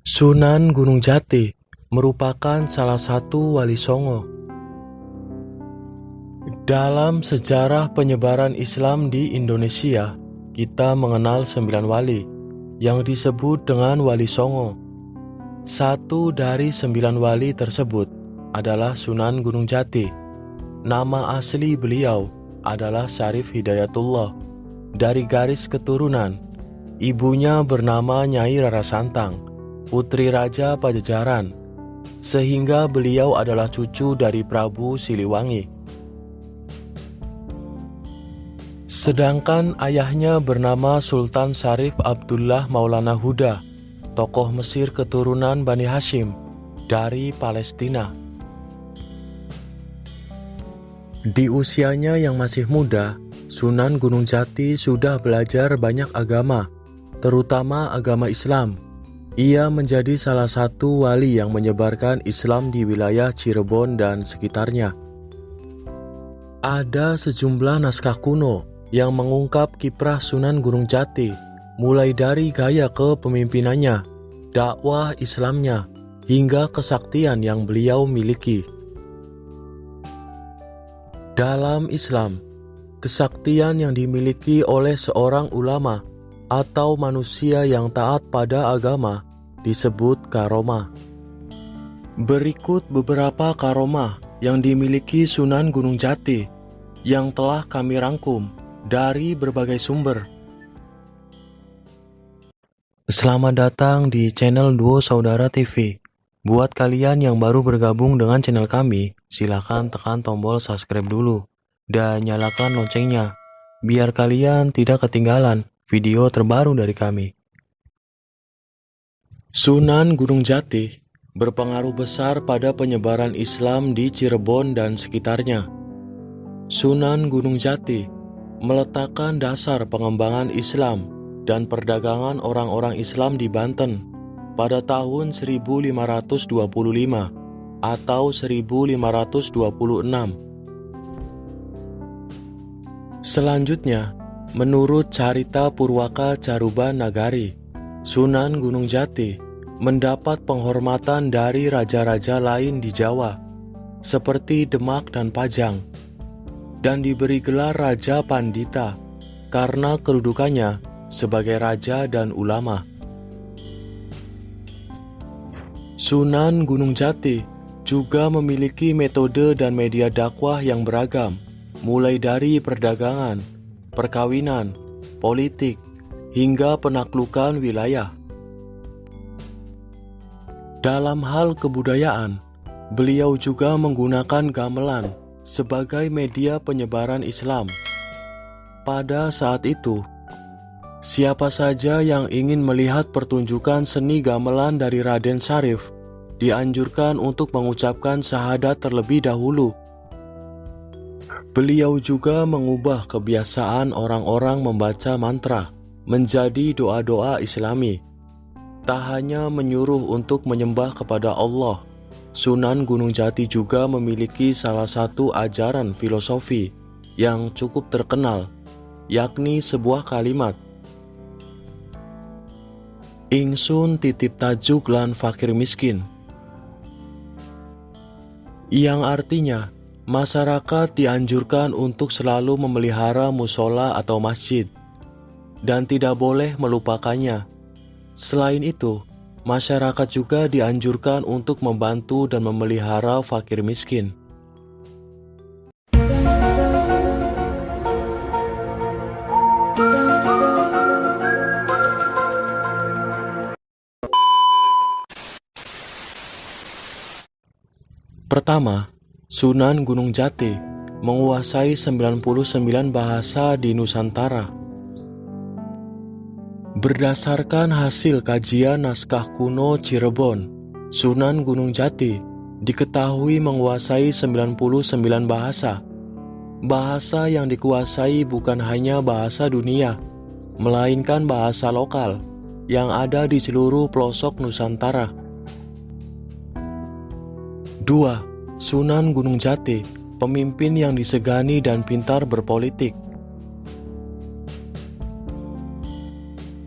Sunan Gunung Jati merupakan salah satu wali Songo. Dalam sejarah penyebaran Islam di Indonesia, kita mengenal 9 wali yang disebut dengan Wali Songo. Satu dari 9 wali tersebut adalah Sunan Gunung Jati. Nama asli beliau adalah Syarif Hidayatullah. Dari garis keturunan, ibunya bernama Nyai Rara Santang, putri Raja Pajajaran, sehingga beliau adalah cucu dari Prabu Siliwangi. Sedangkan ayahnya bernama Sultan Syarif Abdullah Maulana Huda, tokoh Mesir keturunan Bani Hashim dari Palestina. Di usianya yang masih muda, Sunan Gunung Jati sudah belajar banyak agama, terutama agama Islam. Ia menjadi salah satu wali yang menyebarkan Islam di wilayah Cirebon dan sekitarnya. Ada sejumlah naskah kuno yang mengungkap kiprah Sunan Gunung Jati, mulai dari gaya kepemimpinannya, dakwah Islamnya, hingga kesaktian yang beliau miliki. Dalam Islam, kesaktian yang dimiliki oleh seorang ulama atau manusia yang taat pada agama disebut karomah. Berikut beberapa karomah yang dimiliki Sunan Gunung Jati yang telah kami rangkum dari berbagai sumber. Selamat datang di channel Duo Saudara TV. Buat kalian yang baru bergabung dengan channel kami, silahkan tekan tombol subscribe dulu dan nyalakan loncengnya, biar kalian tidak ketinggalan video terbaru dari kami. Sunan Gunung Jati berpengaruh besar pada penyebaran Islam di Cirebon dan sekitarnya. Sunan Gunung Jati meletakkan dasar pengembangan Islam dan perdagangan orang-orang Islam di Banten pada tahun 1525 atau 1526. Selanjutnya, menurut Carita Purwaka Caruban Nagari, Sunan Gunung Jati mendapat penghormatan dari raja-raja lain di Jawa, seperti Demak dan Pajang, dan diberi gelar Raja Pandita karena kedudukannya sebagai raja dan ulama. Sunan Gunung Jati juga memiliki metode dan media dakwah yang beragam, mulai dari perdagangan, perkawinan, politik, hingga penaklukan wilayah. Dalam hal kebudayaan, beliau juga menggunakan gamelan sebagai media penyebaran Islam. Pada saat itu, siapa saja yang ingin melihat pertunjukan seni gamelan dari Raden Syarif dianjurkan untuk mengucapkan syahadat terlebih dahulu. Beliau juga mengubah kebiasaan orang-orang membaca mantra menjadi doa-doa Islami. Tak hanya menyuruh untuk menyembah kepada Allah, Sunan Gunung Jati juga memiliki salah satu ajaran filosofi yang cukup terkenal, yakni sebuah kalimat, "Ingsun titip tajuk lan fakir miskin", yang artinya masyarakat dianjurkan untuk selalu memelihara musola atau masjid dan tidak boleh melupakannya. Selain itu, masyarakat juga dianjurkan untuk membantu dan memelihara fakir miskin. Pertama, Sunan Gunung Jati menguasai 99 bahasa di Nusantara. Berdasarkan hasil kajian naskah kuno Cirebon, Sunan Gunung Jati diketahui menguasai 99 bahasa. Bahasa yang dikuasai bukan hanya bahasa dunia, melainkan bahasa lokal yang ada di seluruh pelosok Nusantara. 2. Sunan Gunung Jati, pemimpin yang disegani dan pintar berpolitik.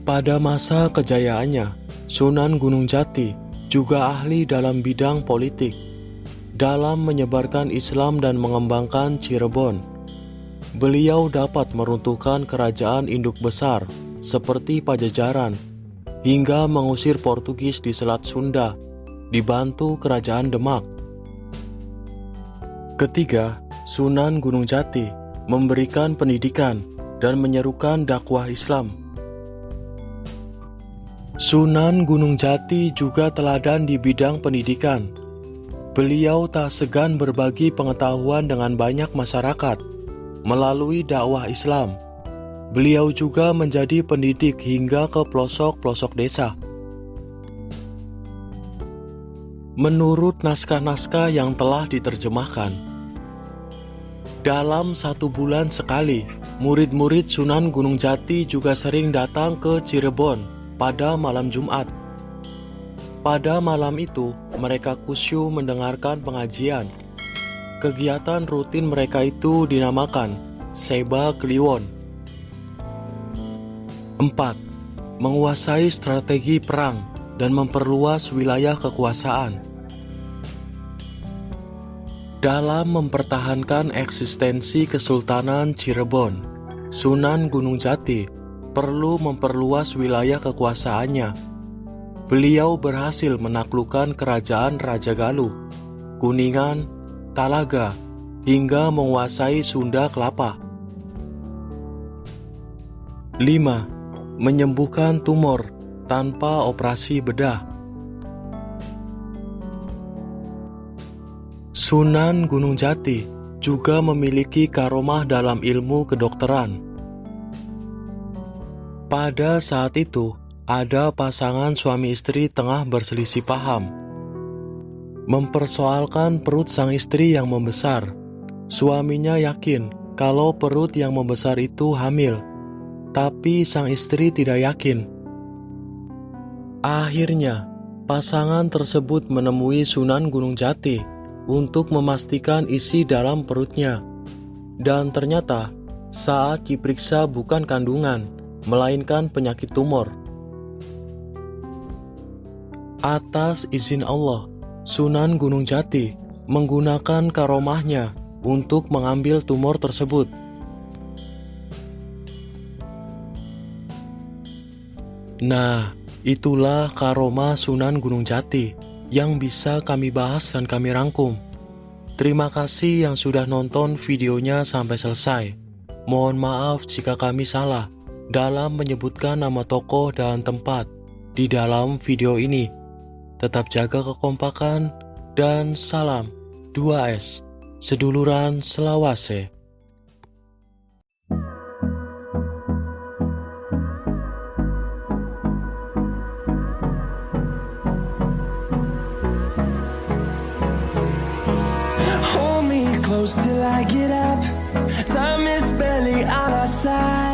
Pada masa kejayaannya, Sunan Gunung Jati juga ahli dalam bidang politik, dalam menyebarkan Islam dan mengembangkan Cirebon. Beliau dapat meruntuhkan kerajaan induk besar seperti Pajajaran, hingga mengusir Portugis di Selat Sunda, dibantu kerajaan Demak. Ketiga, Sunan Gunung Jati memberikan pendidikan dan menyerukan dakwah Islam. Sunan Gunung Jati juga teladan di bidang pendidikan. Beliau tak segan berbagi pengetahuan dengan banyak masyarakat melalui dakwah Islam. Beliau juga menjadi pendidik hingga ke pelosok-pelosok desa. Menurut naskah-naskah yang telah diterjemahkan, dalam 1 bulan sekali, murid-murid Sunan Gunung Jati juga sering datang ke Cirebon pada malam Jumat. Pada malam itu, mereka khusyuk mendengarkan pengajian. Kegiatan rutin mereka itu dinamakan Seba Kliwon. 4. Menguasai strategi perang dan memperluas wilayah kekuasaan. Dalam mempertahankan eksistensi Kesultanan Cirebon, Sunan Gunung Jati perlu memperluas wilayah kekuasaannya. Beliau berhasil menaklukkan kerajaan Raja Galuh, Kuningan, Talaga, hingga menguasai Sunda Kelapa. 5. Menyembuhkan tumor tanpa operasi bedah. Sunan Gunung Jati juga memiliki karomah dalam ilmu kedokteran. Pada saat itu, ada pasangan suami istri tengah berselisih paham, mempersoalkan perut sang istri yang membesar. Suaminya yakin kalau perut yang membesar itu hamil, tapi sang istri tidak yakin. Akhirnya, pasangan tersebut menemui Sunan Gunung Jati untuk memastikan isi dalam perutnya. Dan ternyata, saat diperiksa bukan kandungan, melainkan penyakit tumor. Atas izin Allah, Sunan Gunung Jati menggunakan karomahnya untuk mengambil tumor tersebut. Nah, itulah karomah Sunan Gunung Jati yang bisa kami bahas dan kami rangkum. Terima kasih yang sudah nonton videonya sampai selesai. Mohon maaf jika kami salah dalam menyebutkan nama tokoh dan tempat di dalam video ini. Tetap jaga kekompakan dan salam 2S, seduluran selawase. Hold me close till I get up. Time is barely on our side.